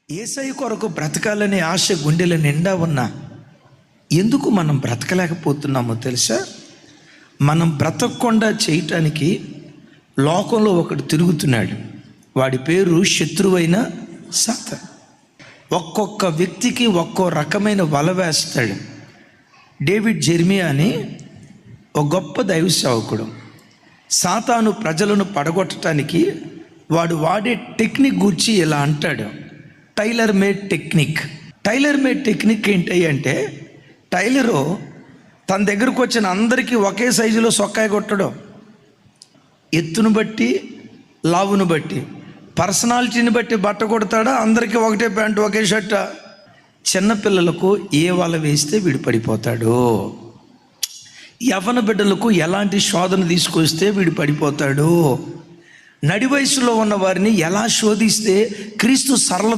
యేసయ్య కొరకు బ్రతకాలనే ఆశ గుండెల నిండా ఉన్నా ఎందుకు మనం బ్రతకలేకపోతున్నామో తెలుసా? మనం బ్రతకకుండా చేయటానికి లోకంలో ఒకడు తిరుగుతున్నాడు. వాడి పేరు శత్రువైన సాతాను. ఒక్కొక్క వ్యక్తికి ఒక్కో రకమైన వల వేస్తాడు. డేవిడ్ జెర్మియా అని ఒక గొప్ప దైవ సేవకుడు. సాతాను ప్రజలను పడగొట్టడానికి వాడు వాడే టెక్నిక్ గురించి ఇలా అంటాడు, tailor made technique. Tailor made technique ఏంటి అంటే, టైలరు తన దగ్గరకు వచ్చిన అందరికీ ఒకే సైజులో సొక్కాయి కొట్టడం, ఎత్తును బట్టి లావును బట్టి పర్సనాలిటీని బట్టి బట్ట కొడతాడా, అందరికీ ఒకటే ప్యాంటు ఒకే షర్ట. చిన్నపిల్లలకు ఏ వల వేస్తే వీడు పడిపోతాడు, యవ్వన బిడ్డలకు ఎలాంటి శోధన తీసుకొస్తే వీడు పడిపోతాడు, నడి వయసులో ఉన్న వారిని ఎలా శోధిస్తే క్రీస్తు సరళత